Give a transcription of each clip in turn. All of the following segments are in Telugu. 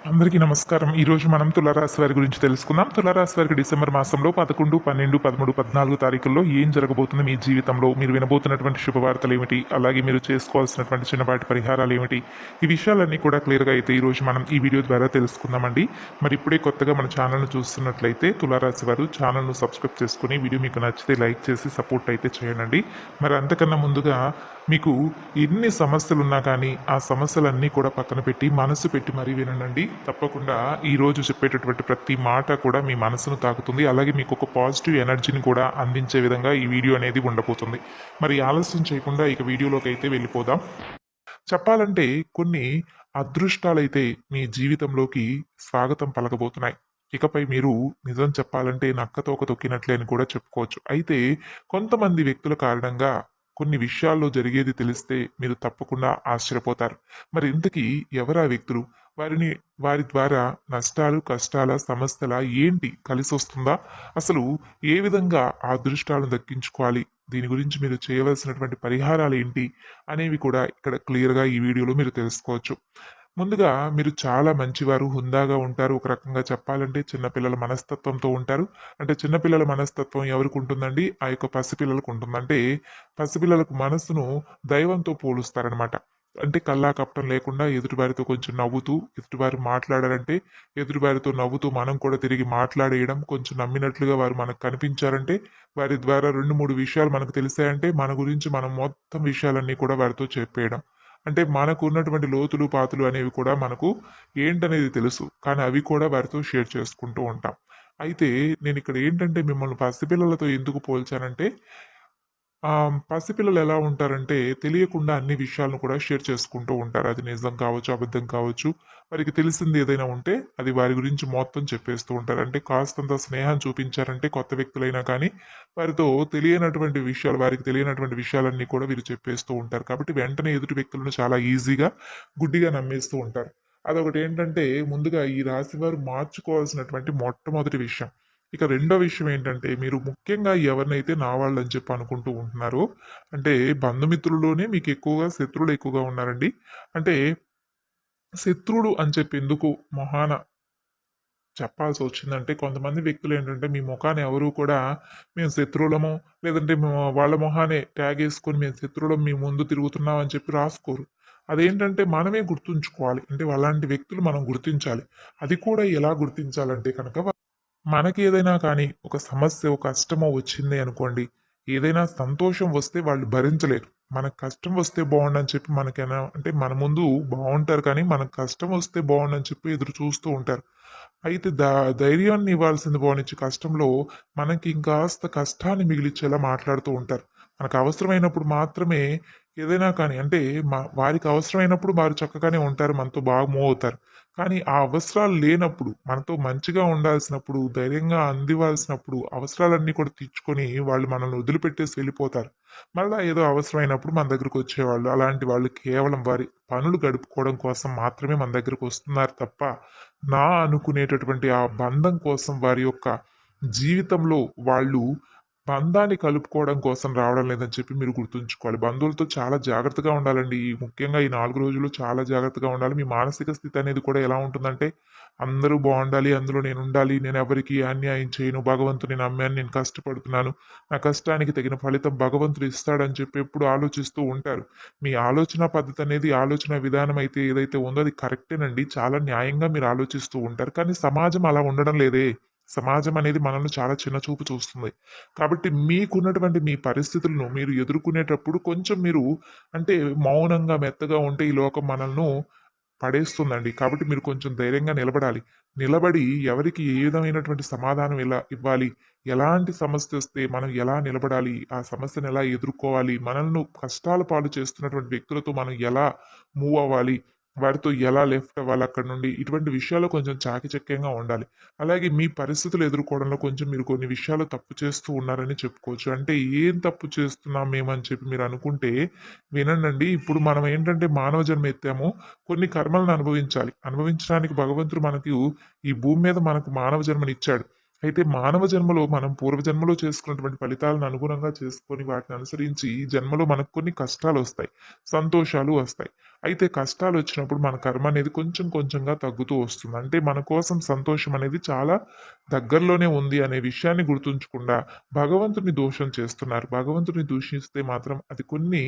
అందరికీ నమస్కారం. ఈరోజు మనం తులారాశి వారి గురించి తెలుసుకుందాం. తులారాశి వారికి డిసెంబర్ మాసంలో 11, 12, 13, 14 తారీఖుల్లో ఏం జరగబోతుంది మీ జీవితంలో? మీరు వినబోతున్నటువంటి శుభవార్తలు ఏమిటి? అలాగే మీరు చేసుకోవాల్సినటువంటి చిన్నపాటి పరిహారాలు ఏమిటి? ఈ విషయాలన్నీ కూడా క్లియర్‌గా అయితే ఈరోజు మనం ఈ వీడియో ద్వారా తెలుసుకుందామండి. మరి ఇప్పుడే కొత్తగా మన ఛానల్‌ను చూస్తున్నట్లయితే తులారాశి వారు ఛానల్‌ను సబ్స్క్రైబ్ చేసుకొని వీడియో మీకు నచ్చితే లైక్ చేసి సపోర్ట్ అయితే చేయండి. మరి అంతకన్నా ముందుగా మీకు ఎన్ని సమస్యలున్నా కానీ ఆ సమస్యలన్నీ కూడా పక్కన పెట్టి మనసు పెట్టి మరీ వినండి. తప్పకుండా ఈరోజు చెప్పేటటువంటి ప్రతి మాట కూడా మీ మనసును తాకుతుంది. అలాగే మీకు ఒక పాజిటివ్ ఎనర్జీని కూడా అందించే విధంగా ఈ వీడియో అనేది ఉండబోతుంది. మరి ఆలస్యం చేయకుండా ఇక వీడియోలోకి అయితే వెళ్ళిపోదాం. చెప్పాలంటే కొన్ని అదృష్టాలైతే మీ జీవితంలోకి స్వాగతం పలకబోతున్నాయి. ఇకపై మీరు నిజం చెప్పాలంటే నక్కతోక తొక్కినట్లే అని కూడా చెప్పుకోవచ్చు. అయితే కొంతమంది వ్యక్తుల కారణంగా కొన్ని విషయాల్లో జరిగేది తెలిస్తే మీరు తప్పకుండా ఆశ్చర్యపోతారు. మరి ఇంతకీ ఎవరా వ్యక్తులు? వారిని వారి ద్వారా నష్టాలు, కష్టాల, సమస్యల ఏంటి? కలిసొస్తుందా? అసలు ఏ విధంగా ఆ అదృష్టాలను దక్కించుకోవాలి? దీని గురించి మీరు చేయవలసినటువంటి పరిహారాలు ఏంటి? అనేవి కూడా ఇక్కడ క్లియర్‌గా ఈ వీడియోలో మీరు తెలుసుకోవచ్చు. ముందుగా మీరు చాలా మంచివారు, హుందాగా ఉంటారు. ఒక రకంగా చెప్పాలంటే చిన్నపిల్లల మనస్తత్వంతో ఉంటారు. అంటే చిన్నపిల్లల మనస్తత్వం ఎవరికుంటుందండి? ఆ యొక్క పసిపిల్లలకు ఉంటుంది. అంటే పసిపిల్లలకు మనస్సును దైవంతో పోలుస్తారనమాట. అంటే కల్లా కపటం లేకుండా ఎదుటివారితో కొంచెం నవ్వుతూ, ఎదుటివారు మాట్లాడారంటే ఎదుటివారితో నవ్వుతూ మనం కూడా తిరిగి మాట్లాడేయడం, కొంచెం నమ్మినట్లుగా వారు మనకు కనిపించారంటే వారి ద్వారా 2, 3 విషయాలు మనకు తెలిసాయంటే మన గురించి మనం మొత్తం విషయాలన్నీ కూడా వారితో చెప్పేయడం. అంటే మనకు ఉన్నటువంటి లోతులు, పాతులు అనేవి కూడా మనకు ఏంటనేది తెలుసు. కానీ అవి కూడా వారితో షేర్ చేసుకుంటూ ఉంటాం. అయితే నేనిక్కడ ఏంటంటే మిమ్మల్ని పసిపిల్లలతో ఎందుకు పోల్చానంటే పసిపిల్లలు ఎలా ఉంటారంటే తెలియకుండా అన్ని విషయాలను కూడా షేర్ చేసుకుంటూ ఉంటారు. అది నిజం కావచ్చు, అబద్ధం కావచ్చు. వారికి తెలిసింది ఏదైనా ఉంటే అది వారి గురించి మొత్తం చెప్పేస్తూ ఉంటారు. అంటే కాస్తంత స్నేహం చూపించారంటే కొత్త వ్యక్తులైనా కానీ వారితో తెలియనటువంటి విషయాలు, వారికి తెలియనటువంటి విషయాలన్నీ కూడా వీరు చెప్పేస్తూ ఉంటారు. కాబట్టి వెంటనే ఎదుటి వ్యక్తులను చాలా ఈజీగా గుడ్డిగా నమ్మేస్తూ ఉంటారు. అదొకటేంటంటే ముందుగా ఈ రాశివారు మార్చుకోవాల్సినటువంటి మొట్టమొదటి విషయం. ఇక రెండో విషయం ఏంటంటే, మీరు ముఖ్యంగా ఎవరినైతే నా వాళ్ళని చెప్పి అనుకుంటూ ఉంటున్నారో, అంటే బంధుమిత్రుల్లోనే మీకు ఎక్కువగా శత్రువులు ఎక్కువగా ఉన్నారండి. అంటే శత్రువులు అని చెప్పి ఎందుకు మొహాన చెప్పాల్సొచ్చిందంటే, కొంతమంది వ్యక్తులేంటంటే, మీ మొఖాన ఎవరు కూడా మేము శత్రువులము, లేదంటే వాళ్ళ మొహానే ట్యాగేసుకొని మేము శత్రువులం మీ ముందు తిరుగుతున్నాం అని చెప్పి రాసుకోరు. అదేంటంటే మనమే గుర్తుంచుకోవాలి. అంటే అలాంటి వ్యక్తులు మనం గుర్తించాలి. అది కూడా ఎలా గుర్తించాలంటే కనుక మనకేదైనా కానీ ఒక సమస్య, ఒక కష్టమో వచ్చింది అనుకోండి. ఏదైనా సంతోషం వస్తే వాళ్ళు భరించలేరు. మనకు కష్టం వస్తే బావుండని చెప్పి మనకైనా అంటే మన ముందు బావుంటారు కానీ, మనకు కష్టం వస్తే బావుండని చెప్పి ఎదురు చూస్తూ ఉంటారు. అయితే ధైర్యాన్ని ఇవ్వాల్సింది పోనిచ్చి కష్టంలో మనకి ఇంకాస్త కష్టాన్ని మిగిలిచ్చేలా మాట్లాడుతూ ఉంటారు. మనకు అవసరమైనప్పుడు మాత్రమే ఏదైనా కానీ అంటే వారికి అవసరమైనప్పుడు వారు చక్కగానే ఉంటారు. మనతో బాగా మూవ్ అవుతారు. కానీ ఆ అవసరాలు లేనప్పుడు, మనతో మంచిగా ఉండాల్సినప్పుడు, ధైర్యంగా అందివ్వాల్సినప్పుడు, అవసరాలన్నీ కూడా తీర్చుకొని వాళ్ళు మనల్ని వదిలిపెట్టేసి వెళ్ళిపోతారు. మళ్ళా ఏదో అవసరమైనప్పుడు మన దగ్గరకొచ్చేవాళ్ళు. అలాంటి వాళ్ళు కేవలం వారి పనులు గడుపుకోవడం కోసం మాత్రమే మన దగ్గరకొస్తున్నారు తప్ప, నా అనుకునేటటువంటి ఆ బంధం కోసం వారి యొక్క జీవితంలో వాళ్ళు బంధాన్ని కలుపుకోవడం కోసం రావడం లేదని చెప్పి మీరు గుర్తుంచుకోవాలి. బంధువులతో చాలా జాగ్రత్తగా ఉండాలండి. ముఖ్యంగా ఈ 4 రోజులు చాలా జాగ్రత్తగా ఉండాలి. మీ మానసిక స్థితి అనేది కూడా ఎలా ఉంటుందంటే, అందరూ బావుండాలి, అందులో నేనుండాలి, నేనెవరికీ అన్యాయం చేయను, భగవంతుడిని నమ్మాను, నేను కష్టపడుతున్నాను, నా కష్టానికి తగిన ఫలితం భగవంతుడు ఇస్తాడని చెప్పి ఎప్పుడు ఆలోచిస్తూ ఉంటారు. మీ ఆలోచన పద్ధతి అనేది, ఆలోచన విధానం అయితే ఏదైతే ఉందో అది కరెక్టేనండి. చాలా న్యాయంగా మీరు ఆలోచిస్తూ ఉంటారు. కానీ సమాజం అలా ఉండడం లేదే. సమాజం అనేది మనల్ని చాలా చిన్న చూపు చూస్తుంది. కాబట్టి మీకున్నటువంటి మీ పరిస్థితులను మీరు ఎదుర్కొనేటప్పుడు కొంచెం మీరు అంటే మౌనంగా, మెత్తగా ఉంటే ఈ లోకం మనల్ని పడేస్తుందండి. కాబట్టి మీరు కొంచెం ధైర్యంగా నిలబడాలి. నిలబడి ఎవరికి ఏ విధమైనటువంటి సమాధానం ఎలా ఇవ్వాలి? ఎలాంటి సమస్యొస్తే మనం ఎలా నిలబడాలి? ఆ సమస్యను ఎలా ఎదుర్కోవాలి? మనల్ని కష్టాల పాలు చేస్తున్నటువంటి వ్యక్తులతో మనం ఎలా మూవ్ అవ్వాలి? వారితో ఎలా లెఫ్ట్ అవ్వాలి అక్కడి నుండి? ఇటువంటి విషయాల్లో కొంచెం చాకచక్యంగా ఉండాలి. అలాగే మీ పరిస్థితులు ఎదుర్కోవడంలో కొంచెం మీరు కొన్ని విషయాలు తప్పు చేస్తూ ఉన్నారని చెప్పుకోవచ్చు. అంటే ఏం తప్పు చేస్తున్నాం మేమని చెప్పి మీరు అనుకుంటే వినండండి. ఇప్పుడు మనం ఏంటంటే మానవ జన్మ ఎత్తాము. కొన్ని కర్మలను అనుభవించాలి. అనుభవించడానికి భగవంతుడు మనకు ఈ భూమి మీద మనకు మానవ జన్మనిచ్చాడు. అయితే మానవ జన్మలో మనం పూర్వజన్మలో చేసుకున్నటువంటి ఫలితాలను అనుగుణంగా చేసుకొని వాటిని అనుసరించి ఈ జన్మలో మనకు కొన్ని కష్టాలొస్తాయి. సంతోషాలు వస్తాయి. అయితే కష్టాలొచ్చినప్పుడు మన కర్మ అనేది కొంచెం కొంచెంగా తగ్గుతూ వస్తుంది. అంటే మన కోసం సంతోషం అనేది చాలా దగ్గరలోనే ఉంది అనే విషయాన్ని గుర్తుంచకుండా భగవంతుడిని దోషం చేస్తున్నారు. భగవంతుడిని దూషిస్తే మాత్రం అది కొన్ని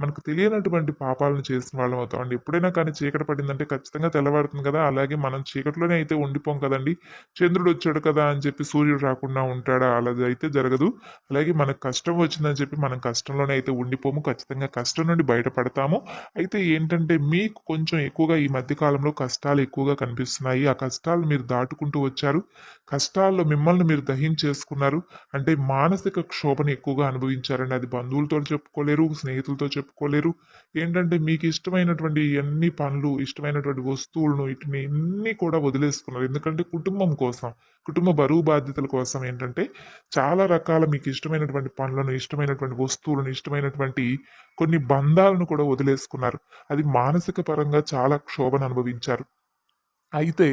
మనకు తెలియనటువంటి పాపాలను చేసిన వాళ్ళం అవుతామండి. ఎప్పుడైనా కానీ చీకటి పడిందంటే ఖచ్చితంగా తెల్లవారుతుంది కదా! అలాగే మనం చీకటిలోనే అయితే ఉండిపోం కదండీ! చంద్రుడొచ్చాడు కదా అని చెప్పి సూర్యుడు రాకుండా ఉంటాడా? అలా అయితే జరగదు. అలాగే మనకు కష్టం వచ్చిందని చెప్పి మనం కష్టంలోనే అయితే ఉండిపోము. ఖచ్చితంగా కష్టం నుండి బయటపడతాము. అయితే ఏంటంటే మీకు కొంచెం ఎక్కువగా ఈ మధ్య కాలంలో కష్టాలు ఎక్కువగా కనిపిస్తున్నాయి. ఆ కష్టాలు మీరు దాటుకుంటూ వచ్చారు. కష్టాల్లో మిమ్మల్ని మీరు దహించేసుకున్నారు. అంటే మానసిక క్షోభను ఎక్కువగా అనుభవించారండి. అది బంధువులతో చెప్పుకోలేరు, స్నేహితులతో చెప్పుకోలేరు. ఏంటంటే మీకు ఇష్టమైనటువంటి అన్ని పనులు, ఇష్టమైనటువంటి వస్తువులను వీటిని అన్నీ కూడా వదిలేసుకున్నారు. ఎందుకంటే కుటుంబం కోసం, కుటుంబ బరువు బాధ్యతల కోసం ఏంటంటే చాలా రకాల మీకు ఇష్టమైనటువంటి పనులను, ఇష్టమైనటువంటి వస్తువులను, ఇష్టమైనటువంటి కొన్ని బంధాలను కూడా వదిలేసుకున్నారు. అది మానసిక పరంగా చాలా క్షోభను అనుభవించారు. అయితే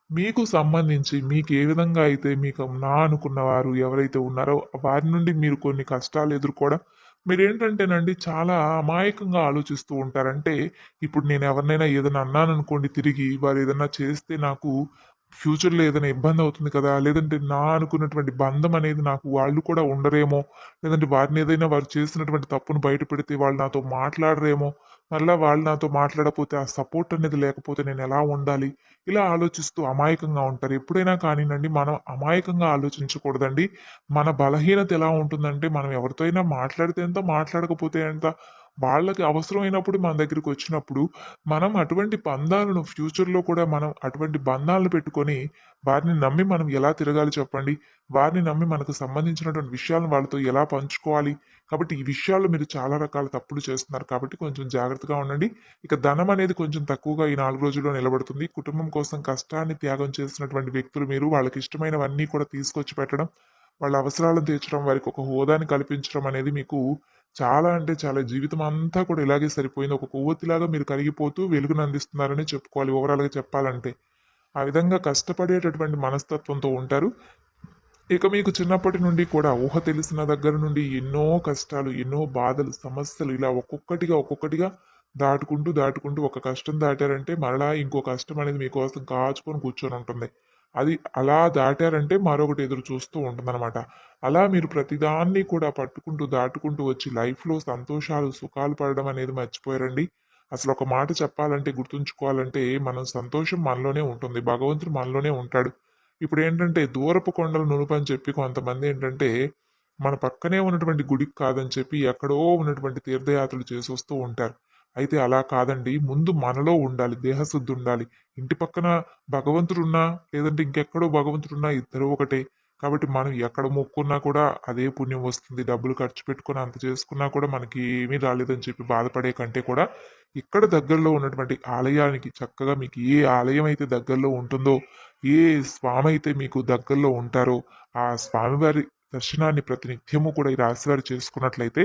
మీకు సంబంధించి మీకు ఏ విధంగా అయితే మీకు నా అనుకున్న వారు ఎవరైతే ఉన్నారో వారి నుండి మీరు కొన్ని కష్టాలు ఎదుర్కోవడం మీరేంటంటేనండి చాలా అమాయకంగా ఆలోచిస్తూ ఉంటారు. అంటే ఇప్పుడు నేను ఎవరినైనా ఏదైనా అన్నాననుకోండి తిరిగి వారు ఏదన్నా చేస్తే నాకు ఫ్యూచర్‌లో ఏదైనా ఇబ్బంది అవుతుంది కదా! లేదంటే నా అనుకున్నటువంటి బంధం అనేది నాకు వాళ్ళు కూడా ఉండరేమో! లేదంటే వారిని ఏదైనా వారు చేసినటువంటి తప్పును బయట పెడితే వాళ్ళు నాతో మాట్లాడరేమో! మళ్ళా వాళ్ళు నాతో మాట్లాడకపోతే ఆ సపోర్ట్ అనేది లేకపోతే నేనెలా ఉండాలి? ఇలా ఆలోచిస్తూ అమాయకంగా ఉంటారు. ఎప్పుడైనా కానియండి మనం అమాయకంగా ఆలోచించకూడదండి. మన బలహీనత ఎలా ఉంటుందంటే మనం ఎవరితో అయినా మాట్లాడితే ఎంత, మాట్లాడకపోతే ఎంత, వాళ్ళకి అవసరమైనప్పుడు మన దగ్గరికొచ్చినప్పుడు మనం అటువంటి బంధాలను ఫ్యూచర్‌లో కూడా మనం అటువంటి బంధాలను పెట్టుకొని వారిని నమ్మి మనం ఎలా తిరగాలి చెప్పండి? వారిని నమ్మి మనకు సంబంధించినటువంటి విషయాలను వాళ్ళతో ఎలా పంచుకోవాలి? కాబట్టి ఈ విషయాల్లో మీరు చాలా రకాల తప్పులు చేస్తున్నారు కాబట్టి కొంచెం జాగ్రత్తగా ఉండండి. ఇక ధనం అనేది కొంచెం తక్కువగా ఈ 4 రోజుల్లో నిలబడుతుంది. కుటుంబం కోసం కష్టాన్ని త్యాగం చేసినటువంటి వ్యక్తులు మీరు. వాళ్ళకి ఇష్టమైనవన్నీ కూడా తీసుకొచ్చి పెట్టడం, వాళ్ళ అవసరాలను తీర్చడం, వారికి ఒక హోదాని కల్పించడం అనేది మీకు చాలా అంటే చాలా జీవితం అంతా కూడా ఇలాగే సరిపోయింది. ఒక కొవ్వొత్తిలాగా మీరు కరిగిపోతూ వెలుగునందిస్తున్నారనే చెప్పుకోవాలి ఓవరాల్‌గా చెప్పాలంటే. ఆ విధంగా కష్టపడేటటువంటి మనస్తత్వంతో ఉంటారు. ఇక మీకు చిన్నప్పటి నుండి కూడా ఊహ తెలిసిన దగ్గర నుండి ఎన్నో కష్టాలు, ఎన్నో బాధలు, సమస్యలు ఇలా ఒక్కొక్కటిగా, ఒక్కొక్కటిగా దాటుకుంటూ, దాటుకుంటూ ఒక కష్టం దాటారంటే మరలా ఇంకో కష్టం అనేది మీకోసం కాచుకొని కూర్చొనుంటుంది. అది అలా దాటారంటే మరొకటి ఎదురు చూస్తూ ఉంటుందనమాట. అలా మీరు ప్రతిదాన్ని కూడా పట్టుకుంటూ, దాటుకుంటూ వచ్చి లైఫ్‌లో సంతోషాలు, సుఖాలు పడడం అనేది మర్చిపోయారండి. అసలొక మాట చెప్పాలంటే, గుర్తుంచుకోవాలంటే మనం సంతోషం మనలోనే ఉంటుంది. భగవంతుడు మనలోనే ఉంటాడు. ఇప్పుడేంటంటే దూరపు కొండలు నునుపని చెప్పి కొంతమందేంటంటే, మన పక్కనే ఉన్నటువంటి గుడికి కాదని చెప్పి ఎక్కడో ఉన్నటువంటి తీర్థయాత్రలు చేసొస్తూ ఉంటారు. అయితే అలా కాదండి. ముందు మనలో ఉండాలి. దేహశుద్ధుండాలి. ఇంటి పక్కన భగవంతుడున్నా, లేదంటే ఇంకెక్కడో భగవంతుడున్నా ఇద్దరూ ఒకటే. కాబట్టి మనం ఎక్కడ మొక్కున్నా కూడా అదే పుణ్యం వస్తుంది. డబ్బులు ఖర్చు పెట్టుకొని అంత చేసుకున్నా కూడా మనకి ఏమీ రాలేదని చెప్పి బాధపడే కంటే కూడా, ఇక్కడ దగ్గరలో ఉన్నటువంటి ఆలయానికి చక్కగా మీకు ఏ ఆలయం అయితే దగ్గరలో ఉంటుందో ఏ స్వామైతే మీకు దగ్గరలో ఉంటారో, ఆ స్వామివారి దర్శనాన్ని ప్రతినిత్యము కూడా ఈ రాశివారు చేసుకున్నట్లయితే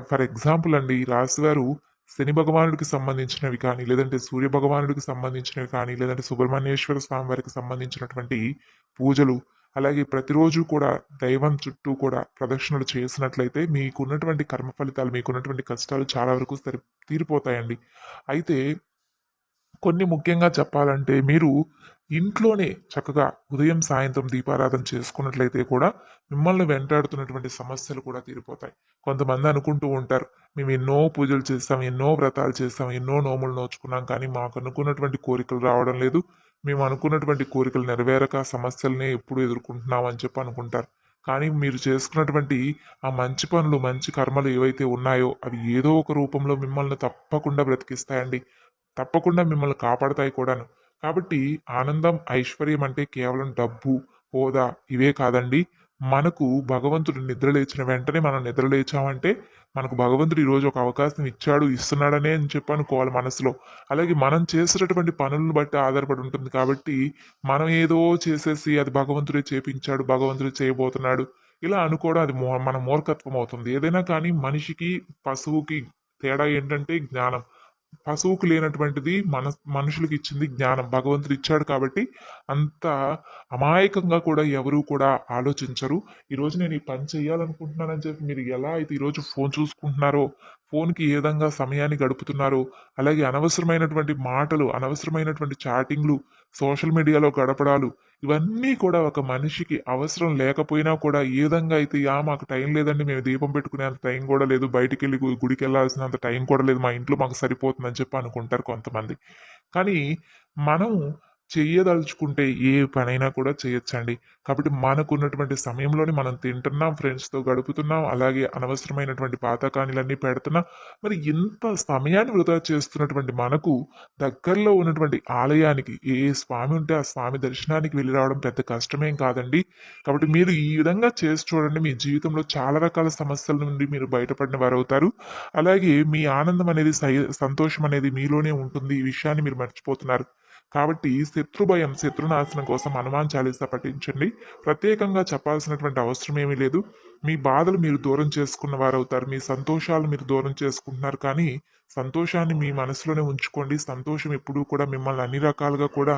ఫర్ ఎగ్జాంపుల్ అండి ఈ రాశివారు శని భగవానుడికి సంబంధించినవి కానీ, లేదంటే సూర్య భగవానుడికి సంబంధించినవి కానీ, లేదంటే సుబ్రహ్మణ్యేశ్వర స్వామి వారికి సంబంధించినటువంటి పూజలు, అలాగే ప్రతిరోజు కూడా దైవం చుట్టూ కూడా ప్రదక్షిణలు చేసినట్లయితే మీకున్నటువంటి కర్మ ఫలితాలు, మీకున్నటువంటి కష్టాలు చాలా వరకు తీరిపోతాయండి. అయితే కొన్ని ముఖ్యంగా చెప్పాలంటే మీరు ఇంట్లోనే చక్కగా ఉదయం, సాయంత్రం దీపారాధన చేసుకున్నట్లయితే కూడా మిమ్మల్ని వెంటాడుతున్నటువంటి సమస్యలు కూడా తీరిపోతాయి. కొంతమంది అనుకుంటూ ఉంటారు, మేము ఎన్నో పూజలు చేస్తాం, ఎన్నో వ్రతాలు చేస్తాం, ఎన్నో నోములు నోచుకున్నాం కానీ మాకు అనుకున్నటువంటి కోరికలు రావడం లేదు. మేము అనుకున్నటువంటి కోరికలు నెరవేరక సమస్యలనే ఎప్పుడు ఎదుర్కొంటున్నాం అని చెప్పి అనుకుంటారు. కానీ మీరు చేసుకున్నటువంటి ఆ మంచి పనులు, మంచి కర్మలు ఏవైతే ఉన్నాయో అవి ఏదో ఒక రూపంలో మిమ్మల్ని తప్పకుండా బ్రతికిస్తాయండి. తప్పకుండా మిమ్మల్ని కాపాడతాయి కూడాను. కాబట్టి ఆనందం, ఐశ్వర్యం అంటే కేవలం డబ్బు, హోదా ఇవే కాదండి. మనకు భగవంతుడు నిద్ర లేచిన వెంటనే మనం నిద్ర లేచామంటే, మనకు భగవంతుడు ఈరోజు ఒక అవకాశం ఇచ్చాడు, ఇస్తున్నాడనే అని చెప్పి అనుకోవాలి మనసులో. అలాగే మనం చేసేటటువంటి పనులను బట్టి ఆధారపడి ఉంటుంది కాబట్టి, మనం ఏదో చేసేసి అది భగవంతుడే చేపించాడు, భగవంతుడే చేయబోతున్నాడు. ఇలా అనుకోవడం అది మన మూర్ఖత్వం అవుతుంది. ఏదైనా కానీ మనిషికి, పశువుకి తేడా ఏంటంటే జ్ఞానం. పశువుకు లేనటువంటిది మనుషులకి ఇచ్చింది జ్ఞానం. భగవంతుడు ఇచ్చాడు కాబట్టి అంత అమాయకంగా కూడా ఎవరు కూడా ఆలోచించరు. ఈరోజు నేను ఈ పని చేయాలనుకుంటున్నానని చెప్పి మీరు ఎలా అయితే ఈరోజు ఫోన్ చూసుకుంటున్నారో, ఫోన్‌కి ఏ విధంగా సమయాన్ని గడుపుతున్నారో, అలాగే అనవసరమైనటువంటి మాటలు, అనవసరమైనటువంటి చాటింగ్‌లు, సోషల్ మీడియాలో గడపడాలు, ఇవన్నీ కూడా ఒక మనిషికి అవసరం లేకపోయినా కూడా ఏ విధంగా అయితే మాకు టైం లేదండి, మేము దీపం పెట్టుకునేంత టైం కూడా లేదు, బయటికెళ్ళి గుడికెళ్ళాల్సినంత టైం కూడా లేదు, మా ఇంట్లో మాకు సరిపోతుందని చెప్పి అనుకుంటారు కొంతమంది. కానీ మనం చెయ్యదలుచుకుంటే ఏ పనైనా కూడా చేయొచ్చండి. కాబట్టి మనకున్నటువంటి సమయంలోనే మనం తింటున్నాం, ఫ్రెండ్స్‌తో గడుపుతున్నాం, అలాగే అనవసరమైనటువంటి పాతకానిలన్నీ పెడుతున్నాం. మరి ఇంత సమయాన్ని వృధా చేస్తున్నటువంటి మనకు దగ్గరలో ఉన్నటువంటి ఆలయానికి ఏ స్వామి ఉంటే ఆ స్వామి దర్శనానికి వెళ్లి రావడం పెద్ద కష్టమేం కాదండి. కాబట్టి మీరు ఈ విధంగా చేసి చూడండి. మీ జీవితంలో చాలా రకాల సమస్యల నుండి మీరు బయటపడిన వారవుతారు. అలాగే మీ ఆనందం అనేది సంతోషం అనేది మీలోనే ఉంటుంది. ఈ విషయాన్ని మీరు మర్చిపోతున్నారు. కాబట్టి శత్రుభయం, శత్రునాశనం కోసం హనుమాన్ చాలీసా పఠించండి. ప్రత్యేకంగా చెప్పాల్సినటువంటి అవసరం ఏమీ లేదు. మీ బాధలు మీరు దూరం చేసుకున్న వారవుతారు. మీ సంతోషాలు మీరు దూరం చేసుకుంటున్నారు కానీ, సంతోషాన్ని మీ మనసులోనే ఉంచుకోండి. సంతోషం ఎప్పుడూ కూడా మిమ్మల్ని అన్ని రకాలుగా కూడా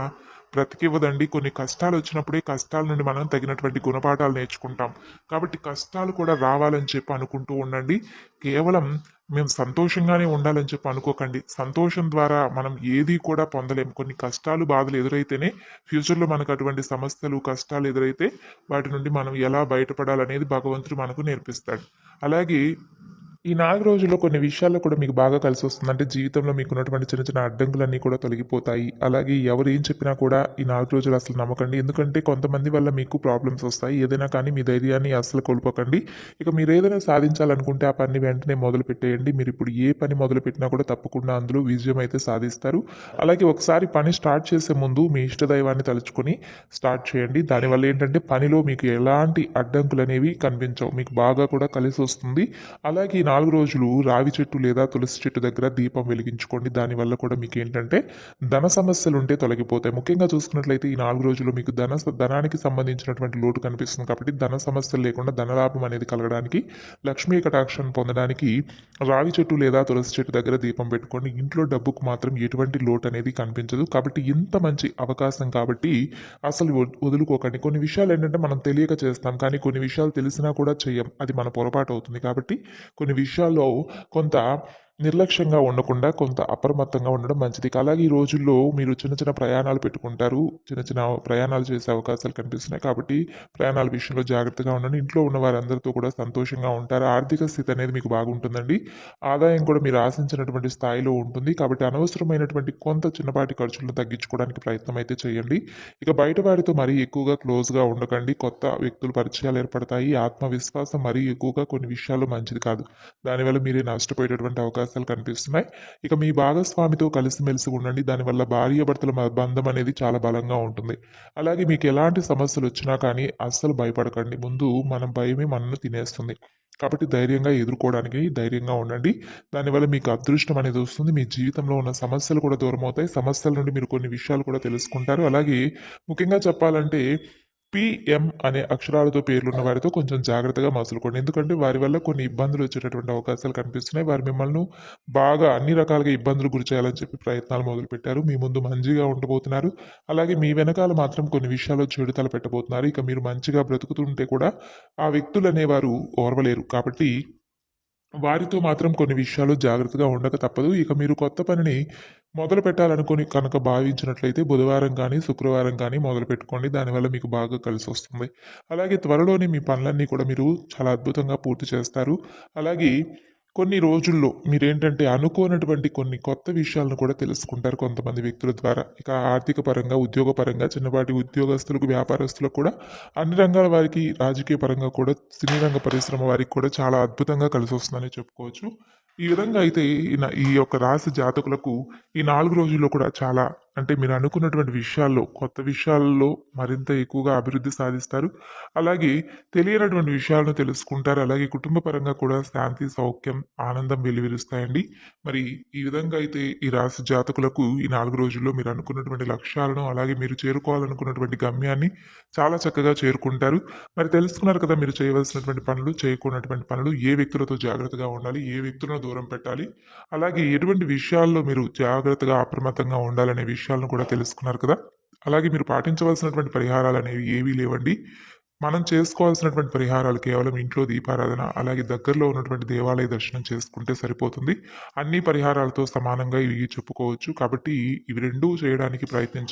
బ్రతికివ్వదండి. కొన్ని కష్టాలు వచ్చినప్పుడే కష్టాల నుండి మనం తగినటువంటి గుణపాఠాలు నేర్చుకుంటాం. కాబట్టి కష్టాలు కూడా రావాలని చెప్పి అనుకుంటూ ఉండండి. కేవలం మేము సంతోషంగానే ఉండాలని చెప్పి అనుకోకండి. సంతోషం ద్వారా మనం ఏది కూడా పొందలేం. కొన్ని కష్టాలు, బాధలు ఎదురైతేనే ఫ్యూచర్‌లో మనకు అటువంటి సమస్యలు, కష్టాలు ఎదురైతే వాటి నుండి మనం ఎలా బయటపడాలనేది భగవంతుడు మనకు నేర్పిస్తాడు. అలాగే ఈ 4 రోజుల్లో కొన్ని విషయాల్లో కూడా మీకు బాగా కలిసొస్తుంది. అంటే జీవితంలో మీకున్నటువంటి చిన్న చిన్న అడ్డంకులన్నీ కూడా తొలగిపోతాయి. అలాగే ఎవరు ఏం చెప్పినా కూడా ఈ 4 రోజులు అసలు నమ్మకండి. ఎందుకంటే కొంతమంది వల్ల మీకు ప్రాబ్లమ్స్ వస్తాయి. ఏదైనా కానీ మీ ధైర్యాన్ని అస్సలు కోల్పోకండి. ఇక మీరేదైనా సాధించాలనుకుంటే ఆ పని వెంటనే మొదలుపెట్టేయండి. మీరిప్పుడు ఏ పని మొదలుపెట్టినా కూడా తప్పకుండా అందులో విజయం అయితే సాధిస్తారు. అలాగే ఒకసారి పని స్టార్ట్ చేసే ముందు మీ ఇష్టదైవాన్ని తలుచుకొని స్టార్ట్ చేయండి. దానివల్ల ఏంటంటే పనిలో మీకు ఎలాంటి అడ్డంకులనేవి కనిపించవు. మీకు బాగా కూడా కలిసొస్తుంది. అలాగే ఈ 4 రోజులు రావి చెట్టు లేదా తులసి చెట్టు దగ్గర దీపం వెలిగించుకోండి. దానివల్ల కూడా మీకేంటంటే ధన సమస్యలుంటే తొలగిపోతాయి. ముఖ్యంగా చూసుకున్నట్లయితే ఈ 4 రోజుల్లో మీకు ధనానికి సంబంధించినటువంటి లోటు కనిపిస్తుంది కాబట్టి ధన సమస్యలు లేకుండా ధనలాభం అనేది కలగడానికి, లక్ష్మీ కటాక్షం పొందడానికి రావి చెట్టు లేదా తులసి చెట్టు దగ్గర దీపం పెట్టుకోండి. ఇంట్లో డబ్బుకు మాత్రం ఎటువంటి లోటు అనేది కనిపించదు. కాబట్టి ఇంత మంచి అవకాశం కాబట్టి అసలు వదులుకోకండి. కొన్ని విషయాలు ఏంటంటే మనం తెలియక చేస్తాం. కానీ కొన్ని విషయాలు తెలిసినా కూడా చెయ్యం. అది మన పొరపాటు అవుతుంది. కాబట్టి కొన్ని విషయాల్లో కొంత నిర్లక్ష్యంగా ఉండకుండా కొంత అప్రమత్తంగా ఉండడం మంచిది. అలాగే ఈ రోజుల్లో మీరు చిన్న చిన్న ప్రయాణాలు పెట్టుకుంటారు. చిన్న చిన్న ప్రయాణాలు చేసే అవకాశాలు కనిపిస్తున్నాయి. కాబట్టి ప్రయాణాల విషయంలో జాగ్రత్తగా ఉండండి. ఇంట్లో ఉన్న వారందరితో కూడా సంతోషంగా ఉంటారు. ఆర్థిక స్థితి అనేది మీకు బాగుంటుందండి. ఆదాయం కూడా మీరు ఆశించినటువంటి స్థాయిలో ఉంటుంది. కాబట్టి అనవసరమైనటువంటి కొంత చిన్నపాటి ఖర్చులను తగ్గించుకోవడానికి ప్రయత్నం అయితే చేయండి. ఇక బయట వారితో మరీ ఎక్కువగా క్లోజ్‌గా ఉండకండి. కొత్త వ్యక్తుల పరిచయాలు ఏర్పడతాయి. ఆత్మవిశ్వాసం మరీ ఎక్కువగా కొన్ని విషయాల్లో మంచిది కాదు. దానివల్ల మీరే నష్టపోయేటటువంటి అవకాశాలు కనిపిస్తున్నాయి. ఇక మీ భాగస్వామితో కలిసిమెలిసి ఉండండి. దానివల్ల భార్యాభర్తల బంధం అనేది చాలా బలంగా ఉంటుంది. అలాగే మీకు ఎలాంటి సమస్యలు వచ్చినా కానీ అస్సలు భయపడకండి. ముందు మన భయమే మనల్ని తినేస్తుంది. కాబట్టి ధైర్యంగా ఎదుర్కోవడానికి ధైర్యంగా ఉండండి. దానివల్ల మీకు అదృష్టం అనేది వస్తుంది. మీ జీవితంలో ఉన్న సమస్యలు కూడా దూరమవుతాయి. సమస్యల నుండి మీరు కొన్ని విషయాలు కూడా తెలుసుకుంటారు. అలాగే ముఖ్యంగా చెప్పాలంటే పీఎం అనే అక్షరాలతో పేర్లున్న వారితో కొంచెం జాగ్రత్తగా మసులుకోండి. ఎందుకంటే వారి వల్ల కొన్ని ఇబ్బందులు వచ్చేటటువంటి అవకాశాలు కనిపిస్తున్నాయి. వారు మిమ్మల్ని బాగా అన్ని రకాలుగా ఇబ్బందులు గురి చేయాలని చెప్పి ప్రయత్నాలు మొదలుపెట్టారు. మీ ముందు మంచిగా ఉండబోతున్నారు. అలాగే మీ వెనకాల మాత్రం కొన్ని విషయాల్లో చెడు తలపెట్టబోతున్నారు. ఇక మీరు మంచిగా బ్రతుకుతుంటే కూడా ఆ వ్యక్తులనేవారు ఓర్వలేరు. కాబట్టి వారితో మాత్రం కొన్ని విషయాల్లో జాగ్రత్తగా ఉండక తప్పదు. ఇక మీరు కొత్త పనిని మొదలు పెట్టాలనుకుని కనుక భావించినట్లయితే బుధవారం కానీ, శుక్రవారం కానీ మొదలుపెట్టుకోండి. దానివల్ల మీకు బాగా కలిసొస్తుంది. అలాగే త్వరలోనే మీ పనులన్నీ కూడా మీరు చాలా అద్భుతంగా పూర్తి చేస్తారు. అలాగే కొన్ని రోజుల్లో మీరేంటంటే అనుకోనటువంటి కొన్ని కొత్త విషయాలను కూడా తెలుసుకుంటారు కొంతమంది వ్యక్తుల ద్వారా. ఇక ఆర్థిక పరంగా, ఉద్యోగపరంగా చిన్నపాటి ఉద్యోగస్తులకు, వ్యాపారస్తులకు కూడా అన్ని రంగాల వారికి, రాజకీయ పరంగా కూడా, సినీ రంగ పరిశ్రమ వారికి కూడా చాలా అద్భుతంగా కలిసొస్తుందని చెప్పుకోవచ్చు. ఈ విధంగా అయితే ఈ యొక్క రాశి జాతకులకు ఈ 4 రోజుల్లో కూడా చాలా అంటే మీరు అనుకున్నటువంటి విషయాల్లో, కొత్త విషయాల్లో మరింత ఎక్కువగా అభివృద్ధి సాధిస్తారు. అలాగే తెలియనటువంటి విషయాలను తెలుసుకుంటారు. అలాగే కుటుంబ పరంగా కూడా శాంతి, సౌఖ్యం, ఆనందం వెల్లివిరుస్తాయండి. మరి ఈ విధంగా అయితే ఈ రాశి జాతకులకు ఈ 4 రోజుల్లో మీరు అనుకున్నటువంటి లక్ష్యాలను, అలాగే మీరు చేరుకోవాలనుకున్నటువంటి గమ్యాన్ని చాలా చక్కగా చేరుకుంటారు. మరి తెలుసుకున్నారు కదా మీరు చేయవలసినటువంటి పనులు, చేయకూడనటువంటి పనులు, ఏ వ్యక్తులతో జాగ్రత్తగా ఉండాలి, ఏ వ్యక్తులను దూరం పెట్టాలి, అలాగే ఎటువంటి విషయాల్లో మీరు జాగ్రత్తగా, అప్రమత్తంగా ఉండాలనే విషయాలను కూడా తెలుసుకున్నారు కదా! అలాగే మీరు పాటించవలసినటువంటి పరిహారాలనేవి ఏవీ లేవండి. మనం చేసుకోవాల్సినటువంటి పరిహారాలు కేవలం ఇంట్లో దీపారాధన, అలాగే దగ్గరలో ఉన్నటువంటి దేవాలయ దర్శనం చేసుకుంటే సరిపోతుంది. అన్ని పరిహారాలతో సమానంగా ఇవి చెప్పుకోవచ్చు. కాబట్టి ఇవి 2 చేయడానికి ప్రయత్నించండి.